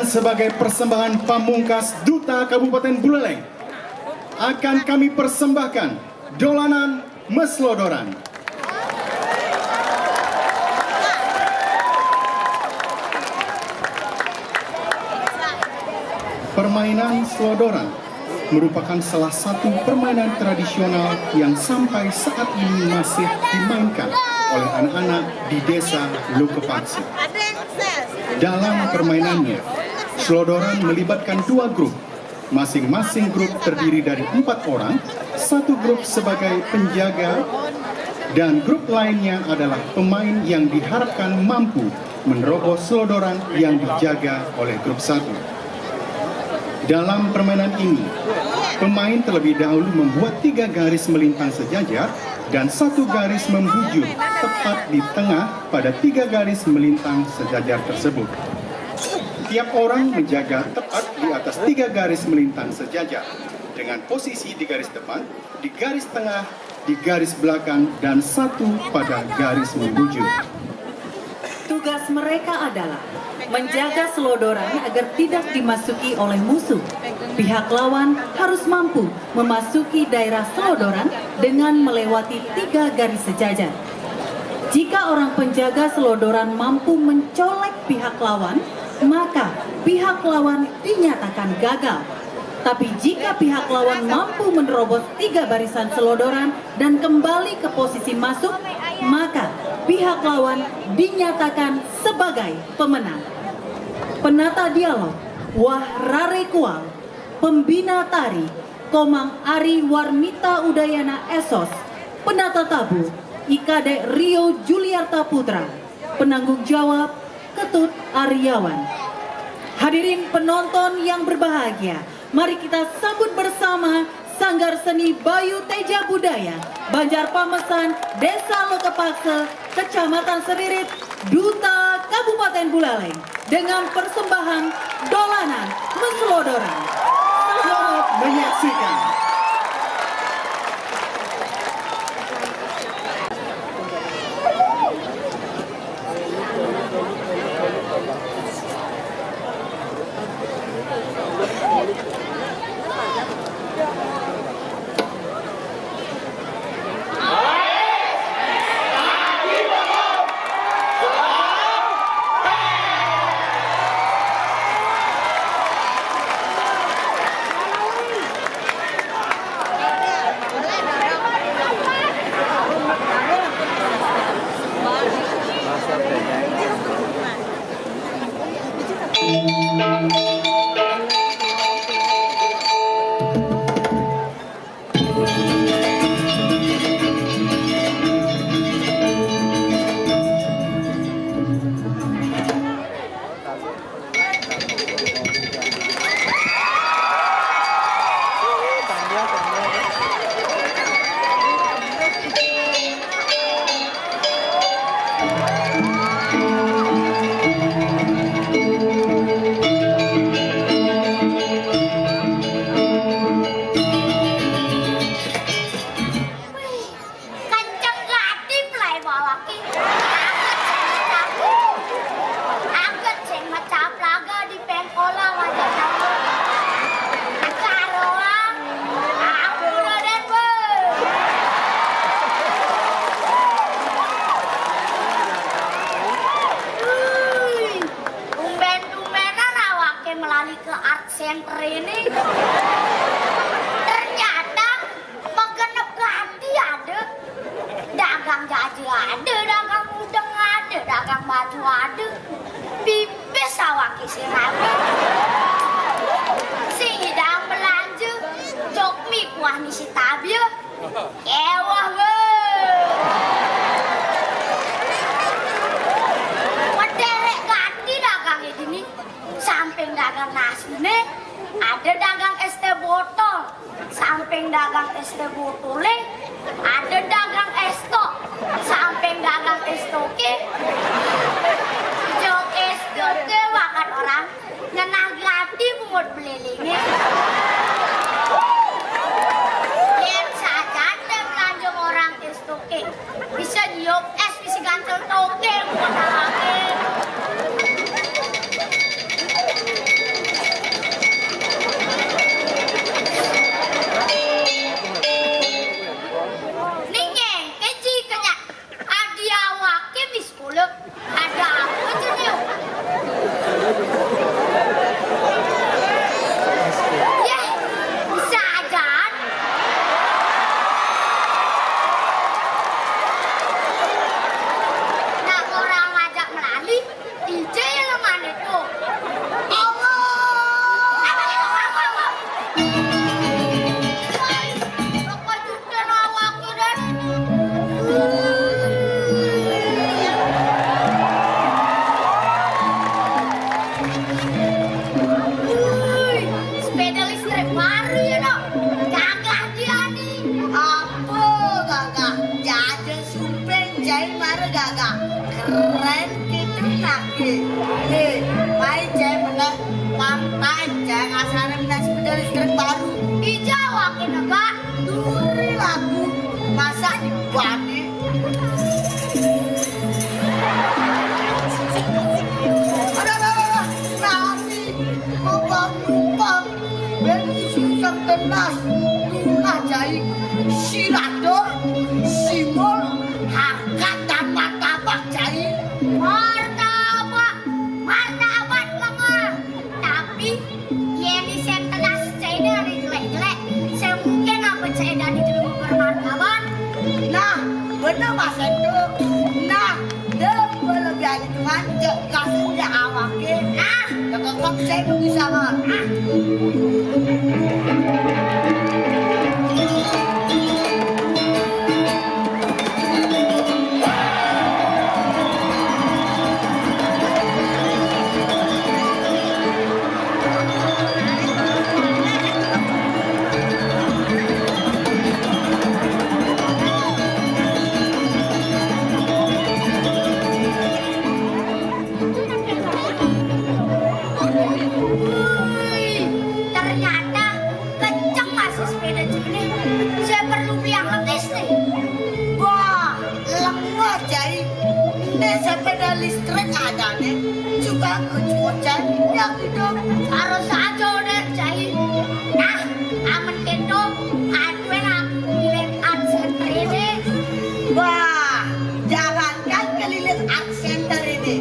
sebagai persembahan pamungkas Duta Kabupaten Buleleng akan kami persembahkan dolanan Meslodoran. Permainan Slodoran merupakan salah satu permainan tradisional yang sampai saat ini masih dimainkan oleh anak-anak di desa Lokepaksi. Dalam permainannya, Slodoran melibatkan dua grup. Masing-masing grup terdiri dari 4 orang, satu grup sebagai penjaga, dan grup lainnya adalah pemain yang diharapkan mampu menerobos Slodoran yang dijaga oleh grup satu. Dalam permainan ini, pemain terlebih dahulu membuat 3 garis melintang sejajar dan 1 garis membujur tepat di tengah pada 3 garis melintang sejajar tersebut. Tiap orang menjaga tepat di atas 3 garis melintang sejajar dengan posisi di garis depan, di garis tengah, di garis belakang, dan 1 pada garis membujur. Tugas mereka adalah menjaga Slodoran agar tidak dimasuki oleh musuh. Pihak lawan harus mampu memasuki daerah Slodoran dengan melewati 3 garis sejajar. Jika orang penjaga Slodoran mampu mencolek pihak lawan, maka pihak lawan dinyatakan gagal. Tapi jika pihak lawan mampu menerobos 3 barisan Slodoran dan kembali ke posisi masuk, maka pihak lawan dinyatakan sebagai pemenang. Penata dialog Wah Rare Kual, pembina tari Komang Ari Warmita Udayana Esos, penata tabu Ikade Rio Juliarta Putra, penanggung jawab Ketut Aryawan. Hadirin penonton yang berbahagia, mari kita sambut bersama Sanggar Seni Bayu Teja Budaya Banjar Pamesan, Desa Lokepakse, Kecamatan Seririt, Duta Kabupaten Buleleng dengan persembahan dolanan Meslodoran. Selamat menyaksikan. Center ini ternyata pengenep ganti ada, dagang jajan ada, dagang udang ada, dagang baju ada, pipis awak isi rapi, si hidang belanja, cok mie kuah nisi tabia, ewah Waderek ganti dagang ini, samping dagang nasi nih, ada dagang es teh botol, samping dagang es teh botol, ada dagang es tok, samping dagang es toke, jok es toke makan orang, ngenah ganti pungut belilingnya. Lihat saja ada belanja orang es toke, bisa nyiok es, bisa gancel toke, bukan lagi. Pantai ceng asana minat sepeda listrik baru. Di Jawa kena kak. Duri lagu masa di Bali. Ada nami numpang beli susah tenas tulah jahit sirador simol harkat dan martabak jahit martabak mama tapi ini saya tenas saya dari jelek-jelek saya mungkin apa saya dari jelek bermartabat nah bener mas itu nah dia berlebihan cuman kasihnya awaknya nah tetap saya bisa banget ternyata kenceng masih sepeda ini. Saya perlu beli yang letis nih. Wah, lemah jahit. Ini sepeda listrik ada nih. Juga kecuacan yang itu harus aja udah jahit. Nah, aman kendo. Aduh, aku keliling art center ini. Wah, jangankan keliling art center ini.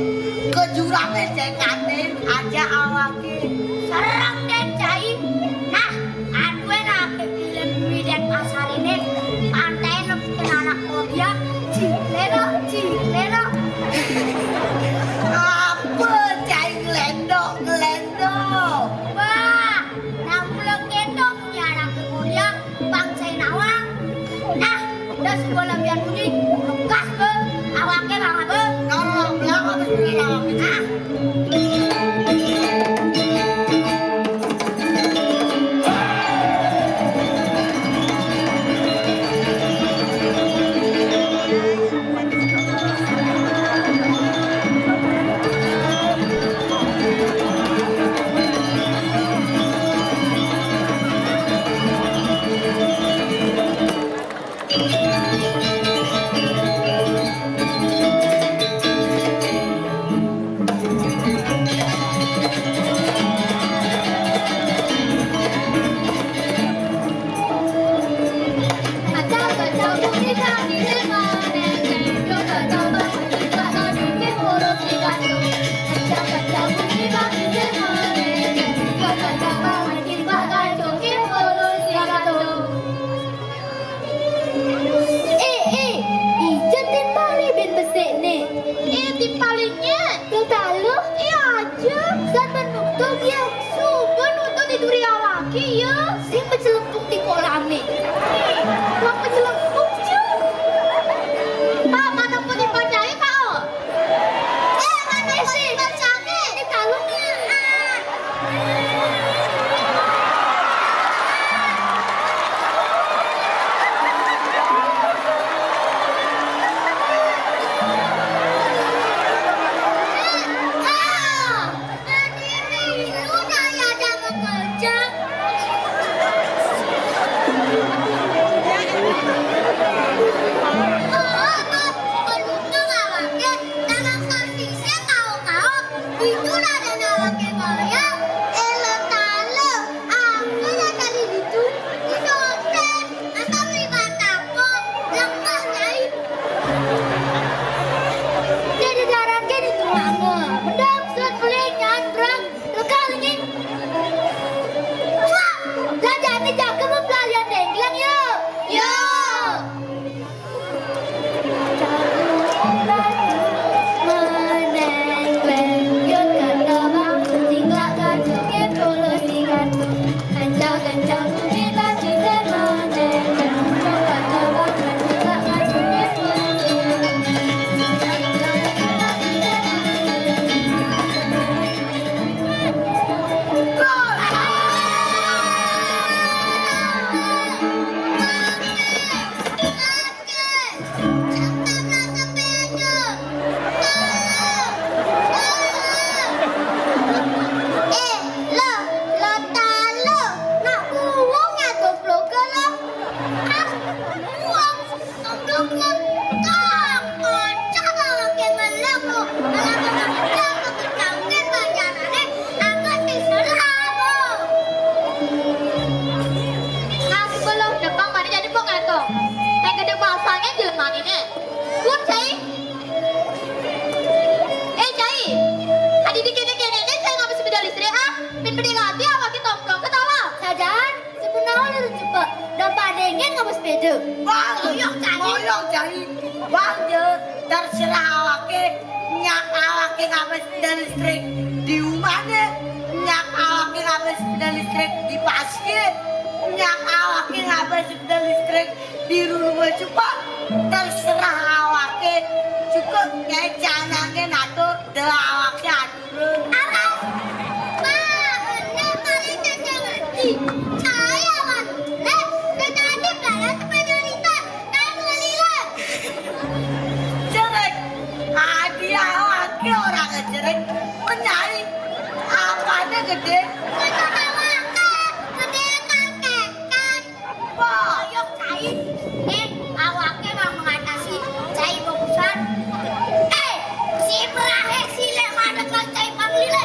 Ke jurangnya jengkatin aja awaknya. Serang dan jahit. Nah, aduh enak keliling bidan pasar ini. Pantai nepen anak Korea. Cileno. Apa jahit gelendok. Wah, namulang gendong punya anak Korea. Bangsa nawang. Nah, udah sekolah biar bunyi. Lekas be, awaknya banget be. Nolong, belakang bismillah. Nah. deh. Bang, moyong jadi. Bang, terserah awake nyak awake ngabes dan listrik di rumahnya, nyak awake ngabes dan listrik di pasir, nyak awake ngabes dan listrik di rumah cepat. Terserah awake cukup kayak canangnya nato de awake atur. Alas, saya wan, tetapi pelan prioritas dan melihat. Jelek, hadiah laki orang jelek menyai apanya gede. Gede kakek kan. Boyok cai, awaknya mau mengatasi cai bagusan. Si berahe sile mana kan cai panglile.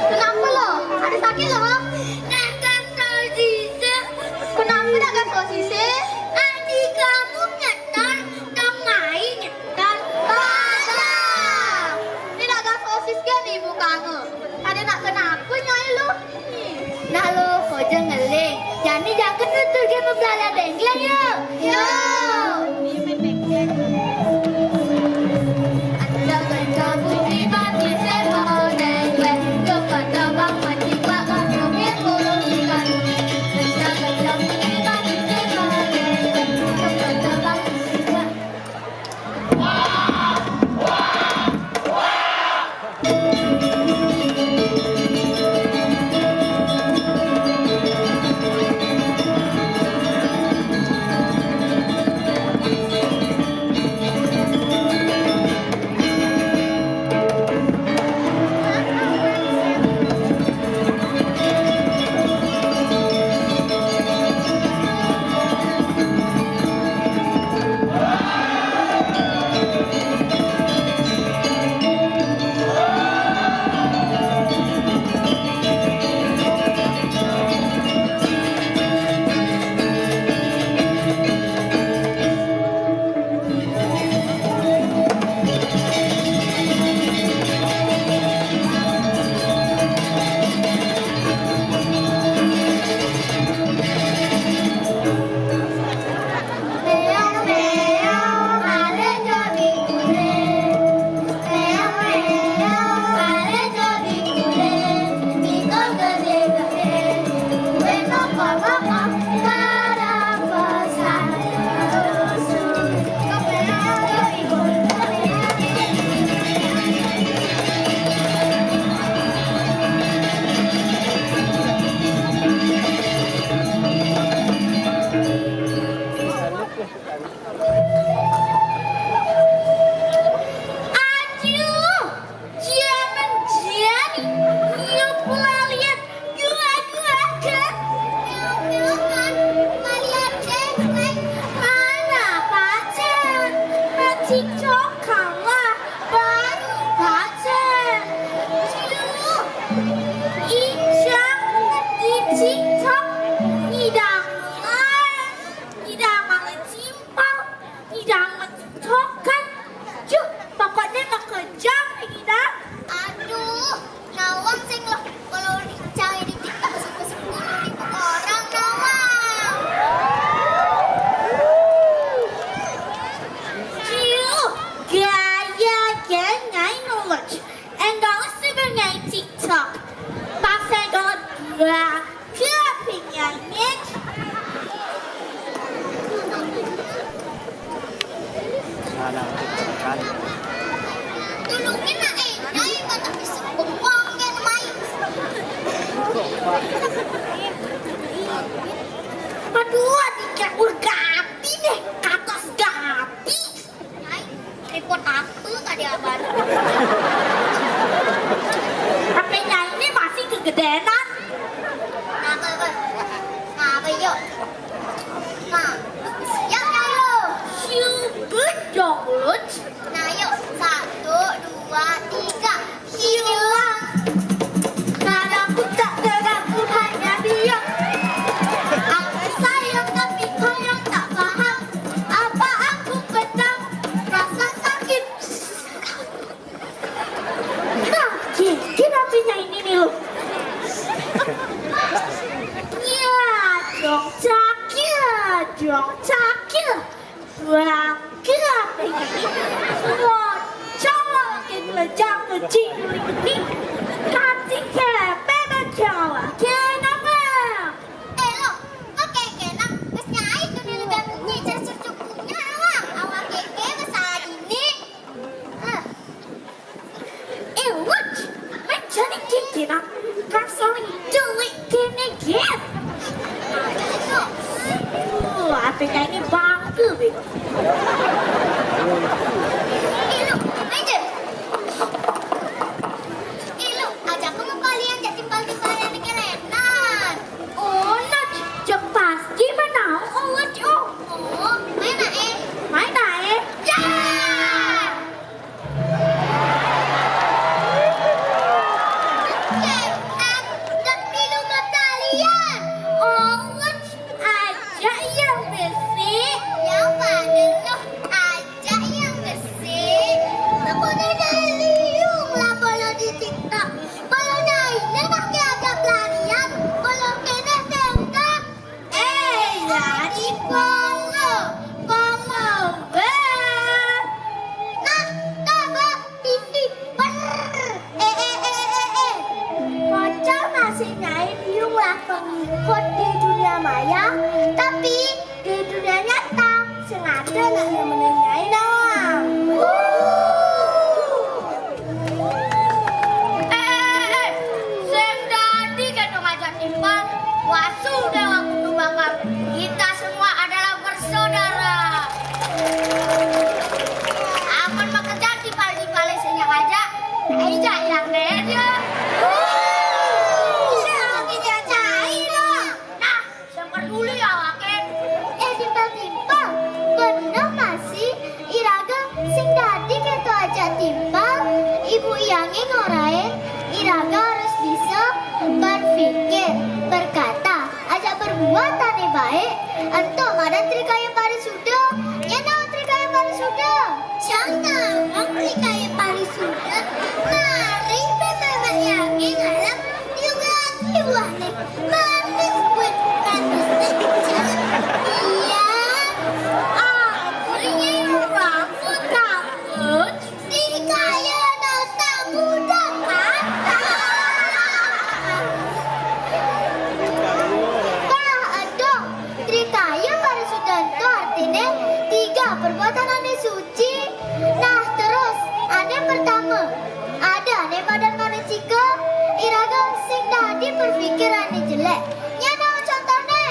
Kenapa lo? Ada sakit lo? Dagang sosis. Kenapa dagang sosis? Adik kamu nyetor, dong main nyetor. Salah. Ini dagang sosis kan ibu kamu. Ada nak kenapa nyai lu? Nah lo, kau jangan ngeling. Jadi jangan nutur game belajar dengklang yuk. Yuk. Ada kamu di batu sebal dengklang. Cepat terbang menjiwa kamu berpuluhan. Ada kamu di batu sebal dengklang. Cepat terbang menjiwa. tulungin na Nyai kan tak bisa bengong kan mai. Aduh, adik urgapi deh, katos gapi. Nyai, repot apa tadi abang? HP Nyai ini masih kegedean. Ngapa yuk? Nah, siap ya lo. Good dong, Lut. Nah yuk, 1, 2, 3. Hilang. Nadaku tak dengarku hanya diam. Aku sayang tapi kau yang tak paham. Apa aku pedang, rasa sakit. Nah, kenapa ini nih lo? Ya, dong cakil. Bangkit apa ini? Wah, cowok kelejang kecil ini. Kasih kepe berjawa, kenapa? Lo, kok kenang? Mas Nyai tuh nih lebih ngejar secukupnya awak keke besar ini. What? Mencari kenang? Kan saling delik kene get. Apanya ini bangke, Bik. Ilu, aja. Ilu, ajak kamu kalian jadi timbal-timbalan di kerenan. Oh, nak, pasti menang. Oh, main naik. Ya! Dan pilu kalian. Aja yang bersih. Yang pada lo aja yang bersih. Temunya dari liung lah bola di TikTok. Bola naiknya nak agak pelarian. Bola kena tembak. Jadi Kongo Nah, coba ini Pocong masih Nyai liung lah pengikut di dunia maya, tapi di dunia nyata sengaja nggak nemenin Nyai doang. Sing dadi kan ngajak timbang, wasu dewa kudu bakal. Kita semua adalah bersaudara. Aman bekerja timbal-timbal senyang aja, aja yang dia. Ibu Yangi ngorain, Iraga harus bisa berpikir, berkata, ajak berbuat tane baik. Entuk ada trikaya parisuda, nyana trikaya parisuda. Jangan trikaya parisuda. Mari Bapak Yangi ngalam juga kiwah nih. Manis buat manis iya. Akhirnya rambut takut trikaya. Perbuatan aneh suci. Nah terus aneh pertama ada aneh badan aneh cika. Iraga sing dadi berpikir aneh jelek. Nyana contohnya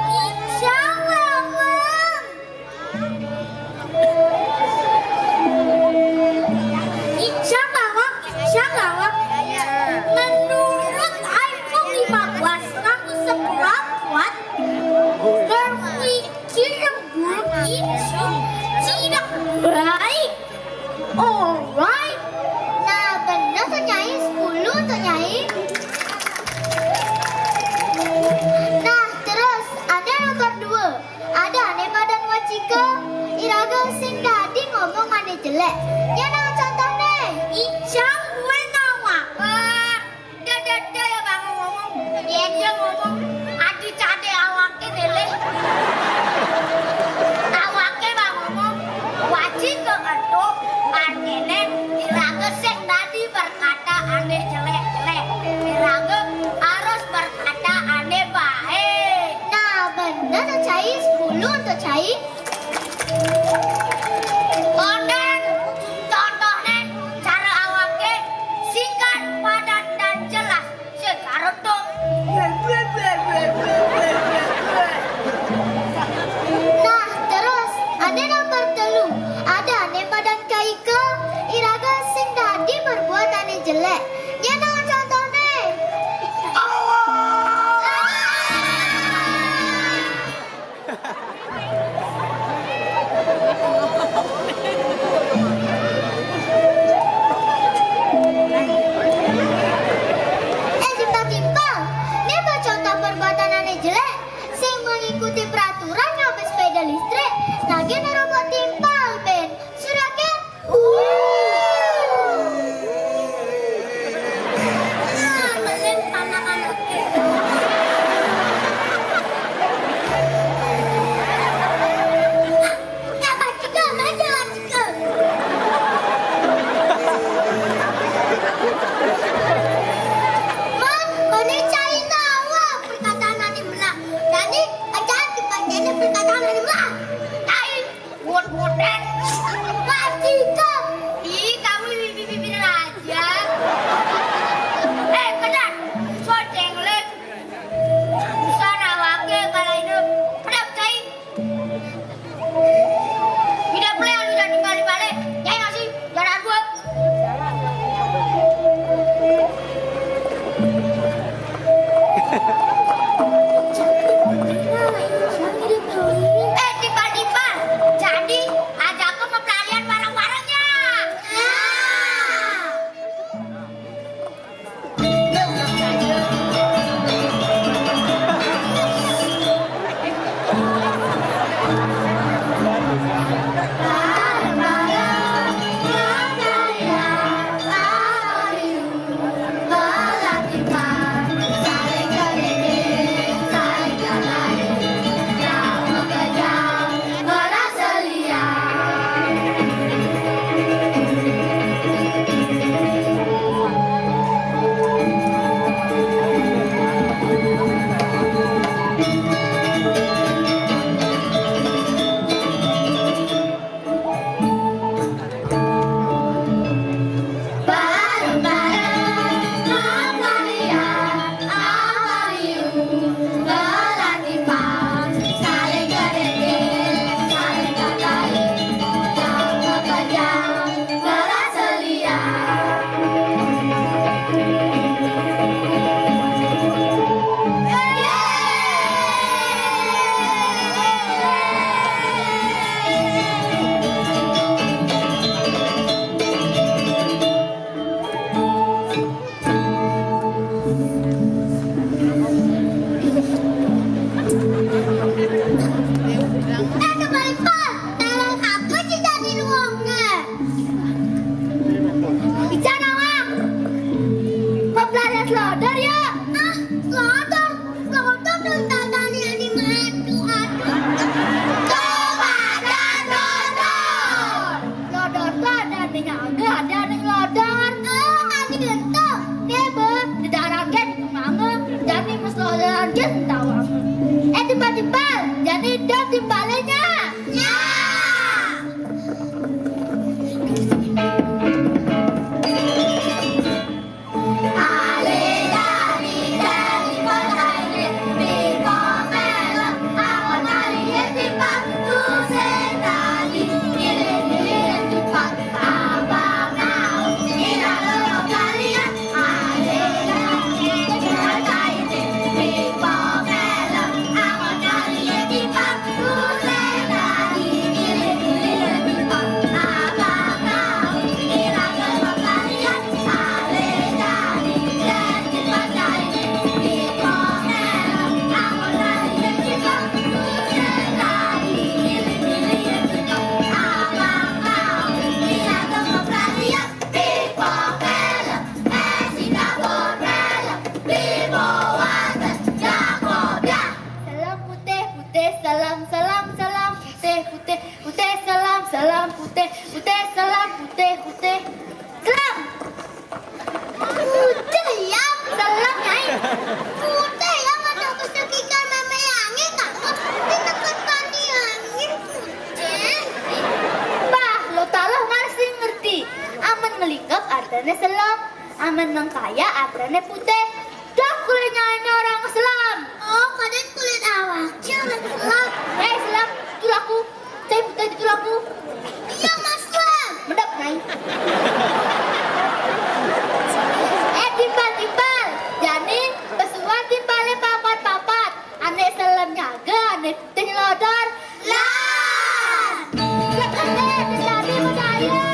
insyaallah Bang. Insyaallah menurut iPhone 15 kamu seberapa kuat berpikir yang buruk itu tidak baik. Alright. Nah benar tuh Nyai, 10 tuh Nyai. Nah terus ada nomor 2. Ada aneh badan wacika. Iraga sing dadi ngomong aneh jelek. Nyana contohnya Icang gue nawa. Dada ya bang ngomong. Dia ngomong adi cade awake deleh. Awake bang ngomong wajib kekentuk artine Iraga sing dadi berkata aneh jelek-jelek. Iraga harus berkata aneh baik. Nah benar tuh Cai, 10 untuk Cai. Konten contohnya cara tiga. Ih, kamu bibir-bibiran aja. Kejar, so cenglek. Bisa nawake kalau hidup. Pedap cai. Tidak boleh lu jadi balik-balik. Nyai ngasih jalan buat. Tiba-tiba jadi ajak ke pelarian barang-barangnya. Tiba-tiba jadi dia timbalnya. Ya. Aman mengkaya atrane putih. Dah kulitnya ini orang Islam. Oh, kalian kulit awaknya orang Islam. Islam, tulaku. Saya putih tulaku. Iya, Mas Islam. Mendap, Nai. Timbal-timbal. Jadi, pesuan timbalnya papat-papat. Ane Islam nyaga, ane putih nyelodor. Lah! Sekali, jadi budaya.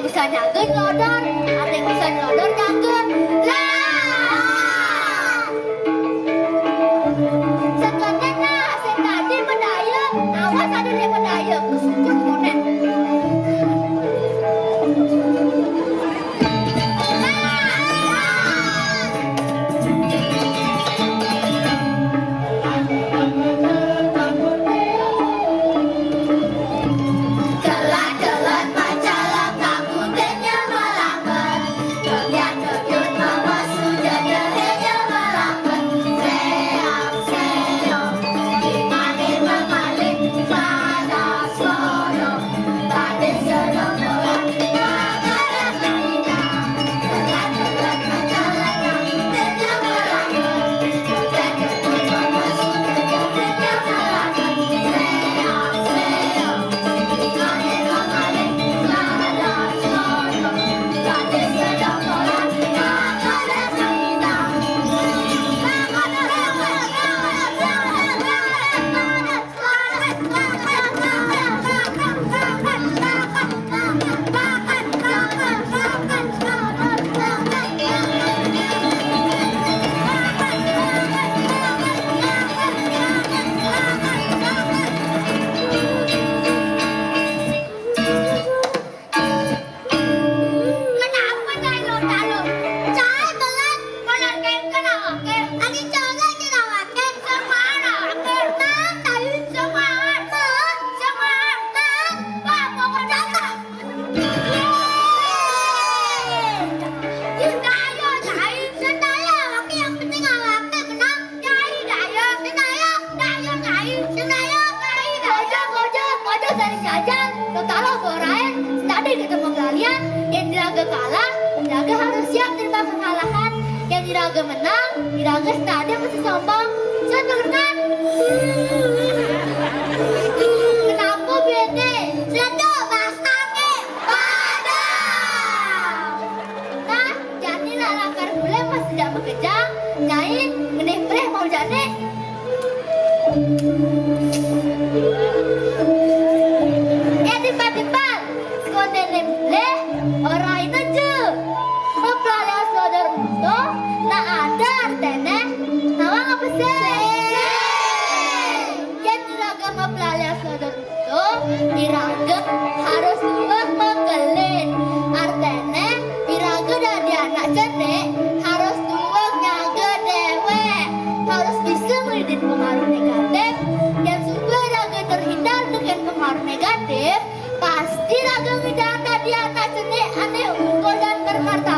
bisa nyaga nyelodor, ada yang bisa nyelodor nyaga. Lah! Sebenarnya saya tadi berdaya, awas ada yang berdaya, kesukur konek. Diraga harus siap terima kekalahan. Yang Diraga menang, Diraga stadion masih sombong. Saya dengarkan. Kenapa bede? Seledo basake padang. Nah, jadi lalakar bule masih tidak bekerja. Nyai, meneh mau jadi. Tiba-tiba, sekolah bule orang itu je. Mempelajari saudara itu, nak ada artinya, nawang apa sih? Yang Diraga mempelajari saudara itu, Diraga harus buat menggelin. Artinya, Diraga dari anak cerdik harus buat nyaga dewe, harus bisa mendidik pengaruh negatif. Dan supaya Diraga terhindar dengan pengaruh negatif, pasti Diraga tidak ada di anak cerdik aneh unggul dan bermartabat.